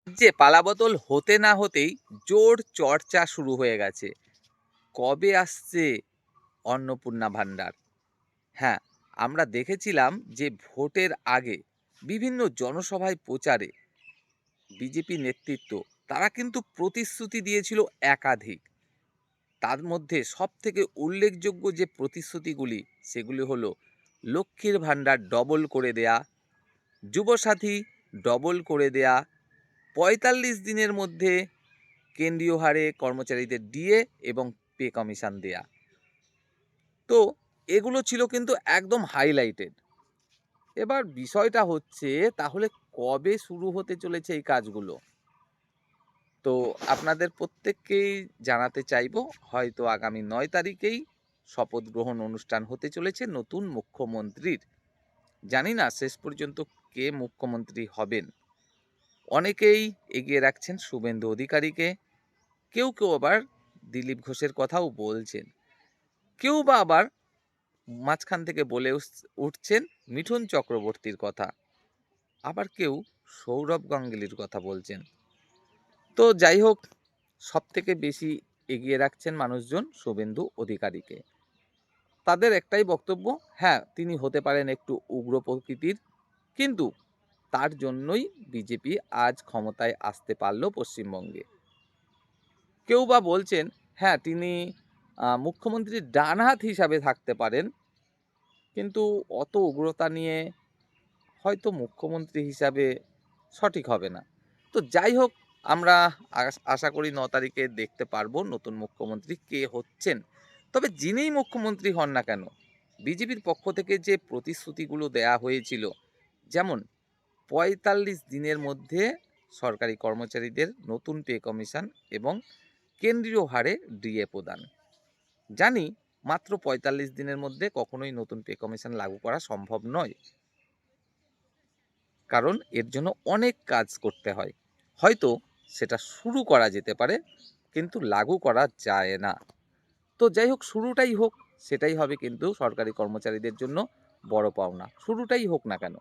যে পালাবদল হতে না হতেই জোর চর্চা শুরু হয়ে গেছে। কবে আসছে অন্নপূর্ণা ভাণ্ডার? হ্যাঁ, আমরা দেখেছিলাম যে ভোটের আগে বিভিন্ন জনসভায় প্রচারে বিজেপি নেতৃত্ব তারা কিন্তু প্রতিশ্রুতি দিয়েছিল একাধিক। তার মধ্যে সবথেকে উল্লেখযোগ্য যে প্রতিশ্রুতিগুলি সেগুলি হলো লক্ষ্মীর ভাণ্ডার ডবল করে দেয়া, যুবসাথী ডবল করে দেয়া, ৪৫ দিনের মধ্যে কেন্দ্রীয় হারে কর্মচারীদের ডিএ এবং পে কমিশন দেয়া। তো এগুলো ছিল কিন্তু একদম হাইলাইটেড। এবার বিষয়টা হচ্ছে, তাহলে কবে শুরু হতে চলেছে এই কাজগুলো? তো আপনাদের প্রত্যেককেই জানাতে চাইবো, হয়তো আগামী ৯ তারিখেই শপথ গ্রহণ অনুষ্ঠান হতে চলেছে নতুন মুখ্যমন্ত্রীর। জানি না শেষ পর্যন্ত কে মুখ্যমন্ত্রী হবেন। অনেকেই এগিয়ে রাখছেন শুভেন্দু অধিকারীকে, কেউ কেউ আবার দিলীপ ঘোষের কথাও বলছেন, কেউ বা আবার মাঝখান থেকে বলে উঠছেন মিঠুন চক্রবর্তীর কথা, আবার কেউ সৌরভ গাঙ্গুলির কথা বলছেন। তো যাই হোক, সব থেকে বেশি এগিয়ে রাখছেন মানুষজন শুভেন্দু অধিকারীকে। তাদের একটাই বক্তব্য, হ্যাঁ তিনি হতে পারেন একটু উগ্র প্রকৃতির, কিন্তু তার জন্যই বিজেপি আজ ক্ষমতায় আসতে পারল পশ্চিমবঙ্গে। কেউ বা বলছেন হ্যাঁ তিনি মুখ্যমন্ত্রীর ডান হাত হিসাবে থাকতে পারেন, কিন্তু অত উগ্রতা নিয়ে হয়তো মুখ্যমন্ত্রী হিসাবে সঠিক হবে না। তো যাই হোক, আমরা আশা করি ৯ তারিখে দেখতে পারবো নতুন মুখ্যমন্ত্রী কে হচ্ছেন। তবে যিনিই মুখ্যমন্ত্রী হন না কেন, বিজেপির পক্ষ থেকে যে প্রতিশ্রুতিগুলো দেয়া হয়েছিল, যেমন ৪৫ দিনের মধ্যে সরকারি কর্মচারীদের নতুন পে কমিশন এবং কেন্দ্রীয় হারে ডিএ প্রদান। জানি মাত্র ৪৫ দিনের মধ্যে কখনোই নতুন পে কমিশন লাগু করা সম্ভব নয়, কারণ এর জন্য অনেক কাজ করতে হয়। হয়তো সেটা শুরু করা যেতে পারে, কিন্তু লাগু করা যায় না। তো যাই হোক, শুরুটাই হোক, সেটাই হবে কিন্তু সরকারি কর্মচারীদের জন্য বড় পাওনা। শুরুটাই হোক না কেন।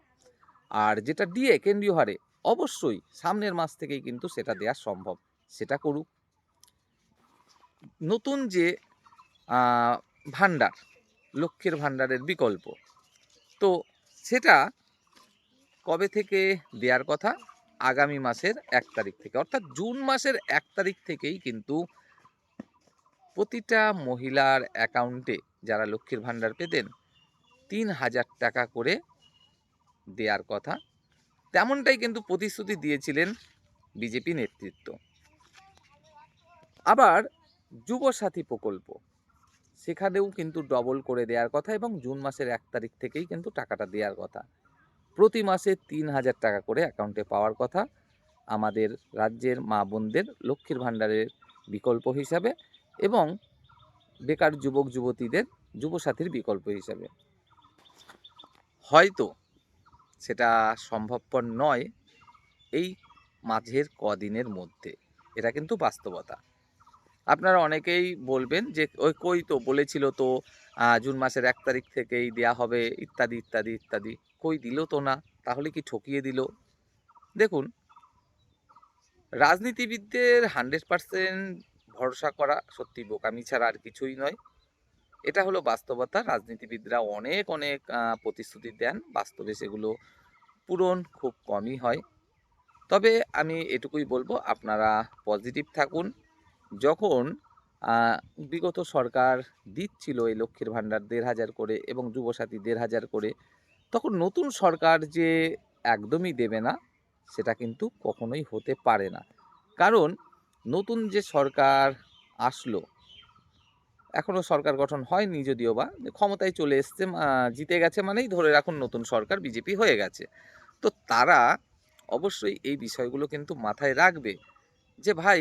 আর যেটা ডিএ কেন্দ্রীয় হারে, অবশ্যই সামনের মাস থেকেই কিন্তু সেটা দেওয়া সম্ভব, সেটা করুক। নতুন যে ভাণ্ডার, লক্ষ্মীর ভাণ্ডারের বিকল্প, তো সেটা কবে থেকে দেওয়ার কথা? আগামী মাসের ১ তারিখ থেকে, অর্থাৎ জুন মাসের ১ তারিখ থেকেই কিন্তু প্রতিটা মহিলার অ্যাকাউন্টে যারা লক্ষ্মীর ভাণ্ডার পেতেন ৩,০০০ টাকা করে দেওয়ার কথা। তেমনটাই কিন্তু প্রতিশ্রুতি দিয়েছিলেন বিজেপি নেতৃত্ব। আবার যুবসাথী প্রকল্প, সেখানেও কিন্তু ডবল করে দেওয়ার কথা এবং জুন মাসের ১ তারিখ থেকেই কিন্তু টাকাটা দেওয়ার কথা। প্রতি মাসে ৩,০০০ টাকা করে অ্যাকাউন্টে পাওয়ার কথা আমাদের রাজ্যের মা বোনদের লক্ষ্মীর ভাণ্ডারের বিকল্প হিসাবে এবং বেকার যুবক যুবতীদের যুবসাথীর বিকল্প হিসাবে। হয়তো সেটা সম্ভবপর নয় এই মাঝের কদিনের মধ্যে, এটা কিন্তু বাস্তবতা। আপনারা অনেকেই বলবেন যে ওই কই তো বলেছিল তো জুন মাসের ১ তারিখ থেকেই দেয়া হবে ইত্যাদি ইত্যাদি ইত্যাদি, কই দিল তো না, তাহলে কি ঠকিয়ে দিল? দেখুন, রাজনীতিবিদদের 100% ভরসা করা সত্যি বোকামি ছাড়া আর কিছুই নয়। এটা হলো বাস্তবতা। রাজনীতিবিদরা অনেক অনেক প্রতিশ্রুতি দেন, বাস্তবে সেগুলো পূরণ খুব কমই হয়। তবে আমি এটুকুই বলবো, আপনারা পজিটিভ থাকুন। যখন বিগত সরকার দিচ্ছিল এই লক্ষ্মীর ভাণ্ডার ১,৫০০ করে এবং যুবসাথী ১,৫০০ করে, তখন নতুন সরকার যে একদমই দেবে না, সেটা কিন্তু কখনোই হতে পারে না। কারণ নতুন যে সরকার আসলো, এখনও সরকার গঠন হয়নি যদিও বা, ক্ষমতায় চলে এসছে, জিতে গেছে মানেই ধরে রাখুন নতুন সরকার বিজেপি হয়ে গেছে। তো তারা অবশ্যই এই বিষয়গুলো কিন্তু মাথায় রাখবে যে ভাই,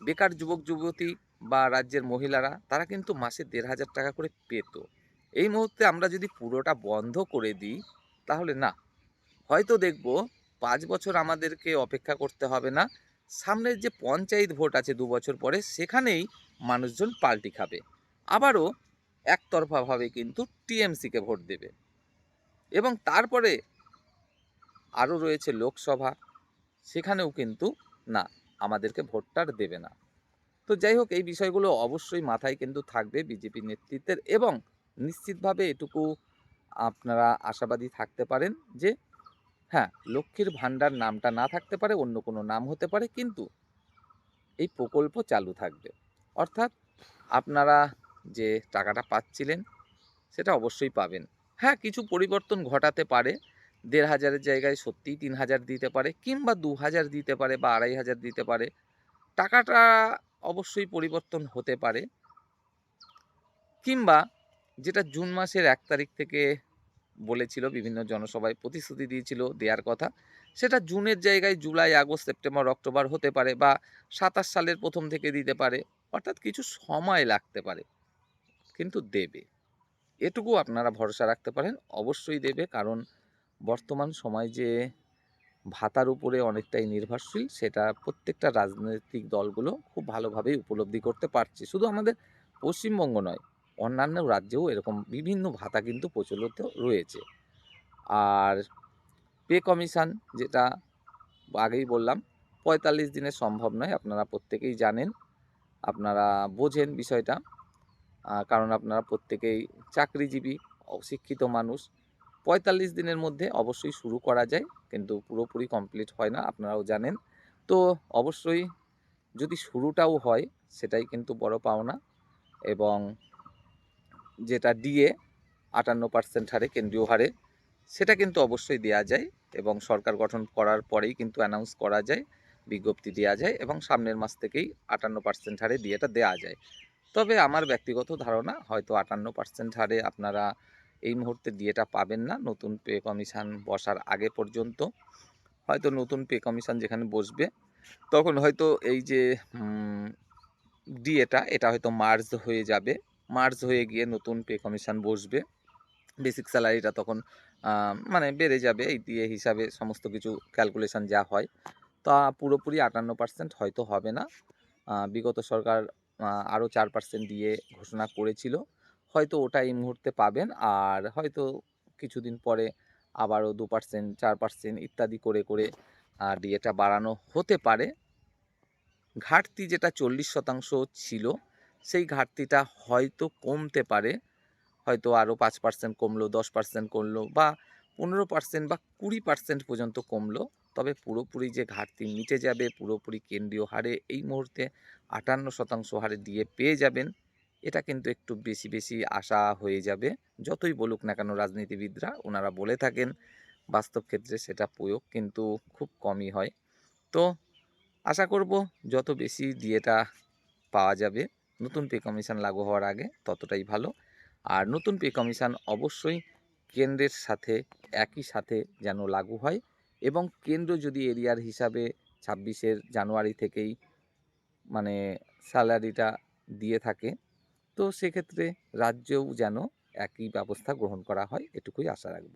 বেকার যুবক যুবতী বা রাজ্যের মহিলারা তারা কিন্তু মাসে ১,৫০০ টাকা করে পেত। এই মুহূর্তে আমরা যদি পুরোটা বন্ধ করে দিই, তাহলে না, হয়তো দেখব ৫ বছর আমাদেরকে অপেক্ষা করতে হবে না, সামনের যে পঞ্চায়েত ভোট আছে ২ বছর পরে, সেখানেই মানুষজন পাল্টি খাবে, আবারও একতরফাভাবে কিন্তু টিএমসিকে ভোট দেবে। এবং তারপরে আরও রয়েছে লোকসভা, সেখানেও কিন্তু না, আমাদেরকে ভোটটা আর দেবে না। তো যাই হোক, এই বিষয়গুলো অবশ্যই মাথায় কিন্তু থাকবে বিজেপি নেতৃত্বের, এবং নিশ্চিতভাবে এটুকু আপনারা আশাবাদী থাকতে পারেন যে হ্যাঁ, লক্ষ্মীর ভান্ডার নামটা না থাকতে পারে, অন্য কোনো নাম হতে পারে, কিন্তু এই প্রকল্প চালু থাকবে। অর্থাৎ আপনারা যে টাকাটা পাচ্ছিলেন সেটা অবশ্যই পাবেন। হ্যাঁ, কিছু পরিবর্তন ঘটাতে পারে। ১,৫০০ এর জায়গায় সত্যিই ৩,০০০ দিতে পারে, কিংবা ২,০০০ দিতে পারে বা ২,৫০০ দিতে পারে। টাকাটা অবশ্যই পরিবর্তন হতে পারে, কিংবা যেটা জুন মাসের ১ তারিখ থেকে বলেছিল, বিভিন্ন জনসভায় প্রতিশ্রুতি দিয়েছিল দেয়ার কথা, সেটা জুনের জায়গায় জুলাই, আগস্ট, সেপ্টেম্বর, অক্টোবর হতে পারে, বা ২৭ সালের ১ম থেকে দিতে পারে। অর্থাৎ কিছু সময় লাগতে পারে, কিন্তু দেবে। এটুকু আপনারা ভরসা রাখতে পারেন, অবশ্যই দেবে। কারণ বর্তমান সময় যে ভাতার উপরে অনেকটাই নির্ভরশীল, সেটা প্রত্যেকটা রাজনৈতিক দলগুলো খুব ভালোভাবেই উপলব্ধি করতে পারছে। শুধু আমাদের পশ্চিমবঙ্গ নয়, অন্যান্য রাজ্যেও এরকম বিভিন্ন ভাতা কিন্তু প্রচলিত রয়েছে। আর পে কমিশন, যেটা আগেই বললাম, ৪৫ দিনে সম্ভব নয়। আপনারা প্রত্যেকেই জানেন, আপনারা বোঝেন বিষয়টা। কারণ আপনারা প্রত্যেকেই চাকরিজীবী, অশিক্ষিত মানুষ। ৪৫ দিনের মধ্যে অবশ্যই শুরু করা যায়, কিন্তু পুরোপুরি কমপ্লিট হয় না, আপনারাও জানেন। তো অবশ্যই যদি শুরুটাও হয়, সেটাই কিন্তু বড় পাওনা। এবং যেটা ডিএ ৫৮% হারে, কেন্দ্রীয় হারে, সেটা কিন্তু অবশ্যই দেয়া যায়, এবং সরকার গঠন করার পরেই কিন্তু অ্যানাউন্স করা যায়, বিজ্ঞপ্তি দেয়া যায়, এবং সামনের মাস থেকেই ৫৮% হারে ডিএটা দেয়া যায়। তবে আমার ব্যক্তিগত ধারণা, হয়তো ৫৮% হারে আপনারা এই মুহূর্তে ডিএটা পাবেন না, নতুন পে কমিশন বসার আগে পর্যন্ত। হয়তো নতুন পে কমিশন যেখানে বসবে, তখন হয়তো এই যে ডিএটা, এটা হয়তো মার্জ হয়ে যাবে। মার্জ হয়ে গিয়ে নতুন পে কমিশন বসবে। বেসিক স্যালারিটা তখন মানে বেড়ে যাবে এই ডিএ হিসাবে, সমস্ত কিছু ক্যালকুলেশন যা হয়। তা পুরোপুরি ৫৮% হয়তো হবে না। বিগত সরকার আরও ৪% দিয়ে ঘোষণা করেছিল। হয়তো ওটা এই মুহূর্তে পাবেন, আর হয়তো কিছুদিন পরে আবারও ২%, ৪% ইত্যাদি করে, করে ডিএটা বাড়ানো হতে পারে। ঘাটতি যেটা ৪০% ছিল, সেই ঘাটতিটা হয়তো কমতে পারে। হয়তো আরও ৫% কমলো, ১০% কমলো, বা ১৫% বা ২০% পর্যন্ত কমলো। তবে পুরোপুরি যে ঘাটতি মিটে যাবে, পুরোপুরি কেন্দ্রীয় হারে এই মুহূর্তে ৫৮% হারে ডিএ পেয়ে যাবেন, এটা কিন্তু একটু বেশি, বেশি আশা হয়ে যাবে। যতই বলুক না কেন রাজনীতিবিদরা, ওনারা বলে থাকেন, বাস্তব ক্ষেত্রে সেটা প্রয়োগ কিন্তু খুব কমই হয়। তো আশা করব যত বেশি ডিএটা পাওয়া যাবে নতুন পে কমিশন লাগু হওয়ার আগে, ততটাই ভালো। আর নতুন পে কমিশন অবশ্যই কেন্দ্রের সাথে একই সাথে যেন লাগু হয়, এবং কেন্দ্র যদি এরিয়ার হিসাবে ২৬ জানুয়ারি থেকেই মানে স্যালারিটা দিয়ে থাকে, তো সেক্ষেত্রে রাজ্যেও যেন একই ব্যবস্থা গ্রহণ করা হয়, এটুকুই আশা রাখব।